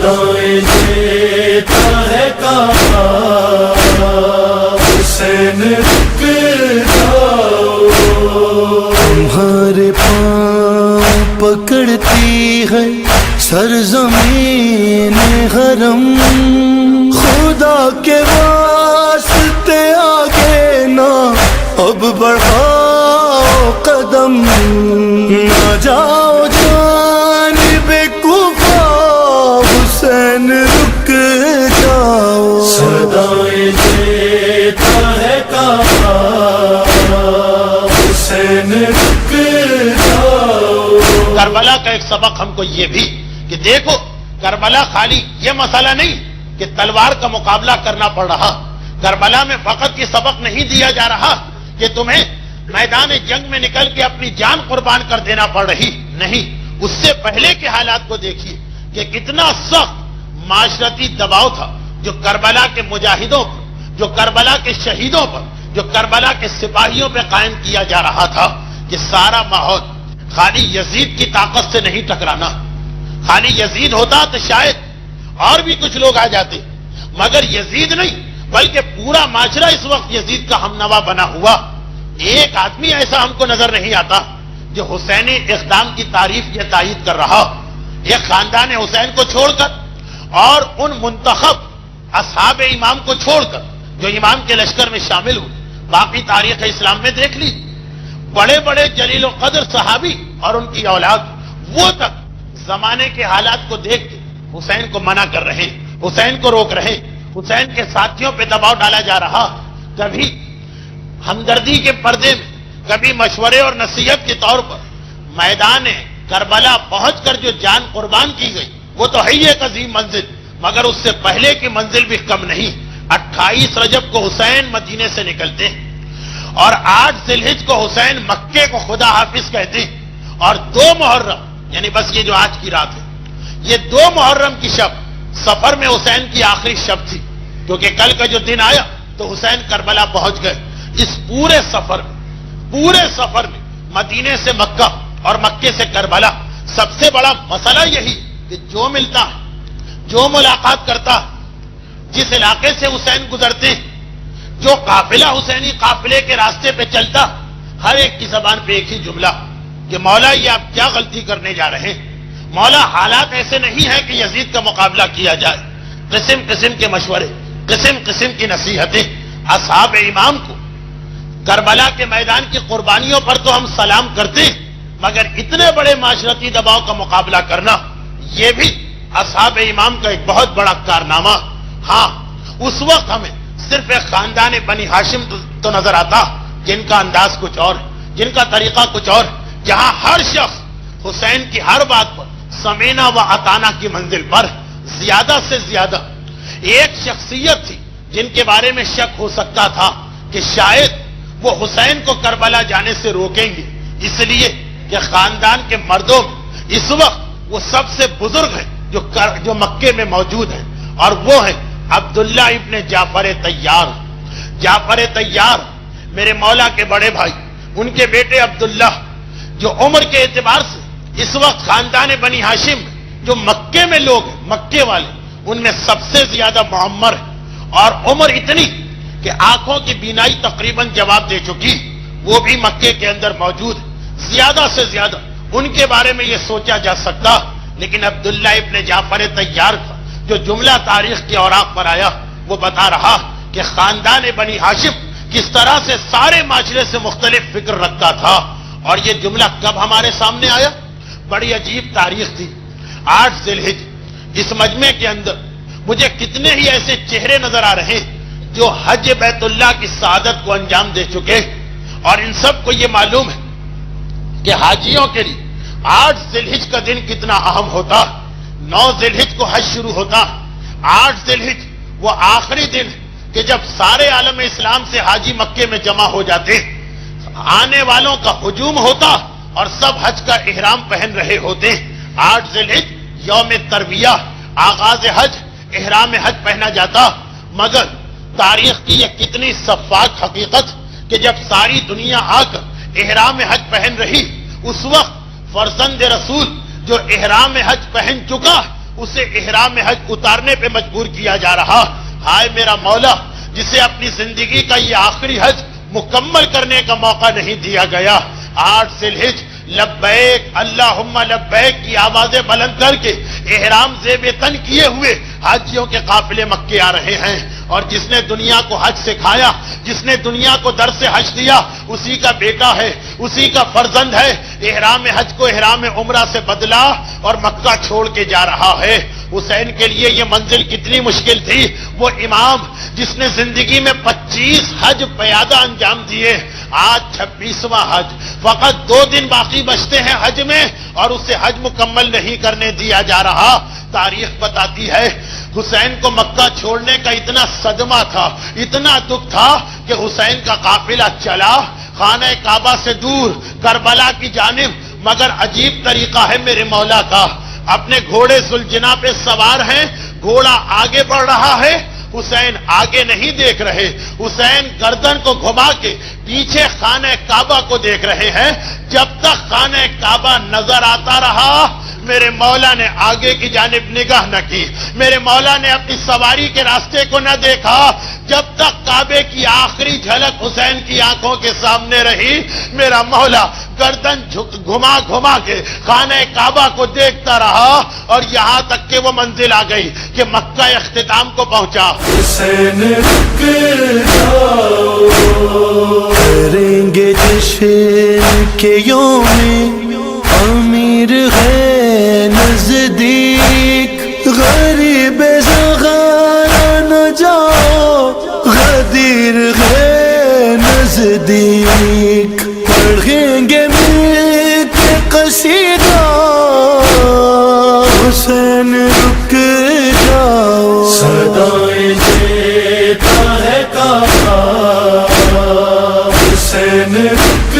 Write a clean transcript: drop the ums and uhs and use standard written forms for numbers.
صدائیں دیتا ہے کعبہ، حسین رک جاؤ، تمہارے پاؤں پکڑتی ہے سرزمین حرم، خدا کے واسطے آگے نہ اب بڑھاؤ قدم، نہ جاؤ جانب کوفہ، حسین رک جاؤ، صدائیں دیتا ہے کعبہ، حسین رک جاؤ۔ کربلا کا ایک سبق ہم کو یہ بھی کہ دیکھو کربلا خالی یہ مسئلہ نہیں کہ تلوار کا مقابلہ کرنا پڑ رہا، کربلا میں فقط یہ سبق نہیں دیا جا رہا کہ تمہیں میدان جنگ میں نکل کے اپنی جان قربان کر دینا پڑ رہی، نہیں، اس سے پہلے کے حالات کو دیکھیے کہ کتنا سخت معاشرتی دباؤ تھا جو کربلا کے مجاہدوں پر، جو کربلا کے شہیدوں پر، جو کربلا کے سپاہیوں پہ قائم کیا جا رہا تھا کہ سارا ماحول خالی یزید کی طاقت سے نہیں ٹکرانا، خالی یزید ہوتا تو شاید اور بھی کچھ لوگ آ جاتے، مگر یزید نہیں بلکہ پورا معاشرہ اس وقت یزید کا ہمنوا بنا ہوا۔ ایک آدمی ایسا ہم کو نظر نہیں آتا جو حسینی اقدام کی تعریف یا تائید کر رہا، ایک خاندان حسین کو چھوڑ کر اور ان منتخب اصحاب امام کو چھوڑ کر جو امام کے لشکر میں شامل ہوئے۔ باقی تاریخ اسلام میں دیکھ لی، بڑے بڑے جلیل و قدر صحابی اور ان کی اولاد وہ تک زمانے کے حالات کو دیکھ کے حسین کو منع کر رہے، حسین کو روک رہے، حسین کے ساتھیوں پہ دباؤ ڈالا جا رہا، کبھی ہمدردی کے پردے میں، کبھی مشورے اور نصیحت کے طور پر میدان کربلا پہنچ کر جو جان قربان کی گئی وہ تو ہے ہی ایک عظیم منزل، مگر اس سے پہلے کی منزل بھی کم نہیں۔ 28 رجب کو حسین مدینے سے نکلتے ہیں اور 8 ذی الحجہ کو حسین مکے کو خدا حافظ کہتے ہیں، اور 2 محرم یعنی بس یہ جو آج کی رات ہے، یہ 2 محرم کی شب سفر میں حسین کی آخری شب تھی، کیونکہ کل کا جو دن آیا تو حسین کربلا پہنچ گئے۔ اس پورے سفر میں مدینے سے مکہ اور مکے سے کربلا سب سے بڑا مسئلہ یہی کہ جو ملتا ہے، جو ملاقات کرتا ہے، جس علاقے سے حسین گزرتے ہیں، جو قافلہ حسینی قافلے کے راستے پہ چلتا، ہر ایک کی زبان پہ ایک ہی جملہ کہ مولا یہ آپ کیا غلطی کرنے جا رہے ہیں، مولا حالات ایسے نہیں ہیں کہ یزید کا مقابلہ کیا جائے۔ قسم قسم کے مشورے، قسم قسم کی نصیحتیں، اصحاب امام کو کربلا کے میدان کی قربانیوں پر تو ہم سلام کرتے ہیں، مگر اتنے بڑے معاشرتی دباؤ کا مقابلہ کرنا یہ بھی اصحاب امام کا ایک بہت بڑا کارنامہ۔ ہاں، اس وقت ہمیں صرف ایک خاندان بنی ہاشم تو نظر آتا جن کا انداز کچھ اور، جن کا طریقہ کچھ اور، جہاں ہر شخص حسین کی ہر بات پر سمینا و اطانا کی منزل پر زیادہ سے زیادہ ایک شخصیت تھی جن کے بارے میں شک ہو سکتا تھا کہ شاید وہ حسین کو کربلا جانے سے روکیں گے، اس لیے کہ خاندان کے مردوں میں اس وقت وہ سب سے بزرگ ہیں جو مکے میں موجود ہیں، اور وہ ہیں عبداللہ ابن جعفر طیار۔ جعفر طیار میرے مولا کے بڑے بھائی، ان کے بیٹے عبداللہ جو عمر کے اعتبار سے اس وقت خاندان بنی ہاشم جو مکے میں لوگ ہیں، مکے والے، ان میں سب سے زیادہ معمر ہے، اور عمر اتنی کہ آنکھوں کی بینائی تقریباً جواب دے چکی، وہ بھی مکے کے اندر موجود ہے۔ زیادہ سے زیادہ ان کے بارے میں یہ سوچا جا سکتا، لیکن عبداللہ ابن جعفر طیار کا جو جملہ تاریخ کے اوراق پر آیا وہ بتا رہا کہ خاندان بنی ہاشم کس طرح سے سارے معاشرے سے مختلف فکر رکھتا تھا، اور یہ جملہ کب ہمارے سامنے آیا؟ بڑی عجیب تاریخ تھی، 8 ذی الحجہ۔ اس مجمع کے اندر مجھے کتنے ہی ایسے چہرے نظر آ رہے ہیں جو حج بیت اللہ کی سعادت کو انجام دے چکے، اور ان سب کو یہ معلوم ہے کہ حاجیوں کے لیے 8 ذی الحجہ کا دن کتنا اہم ہوتا۔ 9 ذی الحجہ کو حج شروع ہوتا، 8 ذی الحجہ وہ آخری دن کہ جب سارے عالم اسلام سے حاجی مکے میں جمع ہو جاتے، آنے والوں کا ہجوم ہوتا اور سب حج کا احرام پہن رہے ہوتے۔ 8 ذی الحجہ یوم ترویہ، آغاز حج، احرام حج پہنا جاتا، مگر تاریخ کی یہ کتنی شفاف حقیقت کہ جب ساری دنیا آ کر احرام حج پہن رہی، اس وقت فرزند رسول جو احرام حج پہن چکا اسے احرام حج اتارنے پہ مجبور کیا جا رہا. ہائے میرا مولا جسے اپنی زندگی کا یہ آخری حج مکمل کرنے کا موقع نہیں دیا گیا. 8 ذی الحجہ لبیک اللہم لبیک کی آوازیں بلند کر کے احرام زیب تن کیے ہوئے حاجیوں کے قافلے مکے آ رہے ہیں. اور جس نے دنیا کو حج سکھایا, جس نے دنیا کو درس حج دیا, اسی کا بیٹا ہے, اسی کا فرزند ہے. احرام حج کو احرام عمرہ سے بدلا اور مکہ چھوڑ کے جا رہا ہے. حسین کے لیے یہ منزل کتنی مشکل تھی. وہ امام جس نے زندگی میں 25 حج پیادہ انجام دیے, آج 26واں حج, فقط 2 دن باقی بچتے ہیں حج میں اور اسے حج مکمل نہیں کرنے دیا جا رہا. تاریخ بتاتی ہے حسین کو مکہ چھوڑنے کا اتنا صدمہ تھا, اتنا دکھ تھا کہ حسین کا قافلہ چلا خانہ کعبہ سے دور کربلا کی جانب. مگر عجیب طریقہ ہے میرے مولا کا, اپنے گھوڑے ذوالجنا پہ سوار ہیں, گھوڑا آگے بڑھ رہا ہے, حسین آگے نہیں دیکھ رہے. حسین گردن کو گھما کے پیچھے خانہ کعبہ کو دیکھ رہے ہیں. جب تک خانہ کعبہ نظر آتا رہا میرے مولا نے آگے کی جانب نگاہ نہ کی, میرے مولا نے اپنی سواری کے راستے کو نہ دیکھا. جب تک کعبے کی آخری جھلک حسین کی آنکھوں کے سامنے رہی میرا مولا گردن گھما گھما کے خانہ کعبہ کو دیکھتا رہا اور یہاں تک کہ وہ منزل آ گئی کہ مکہ اختتام کو پہنچا. حسین رک جاؤ کریں گے جشن کے یوم امیر ہے نزدیک, غریب زغارا نہ جاؤ غدیر ہے نزدیک. پڑھیں گے مل کے قصیدہ حسین رک جاؤ, صدائیں دیتا ہے کعبہ حسین رک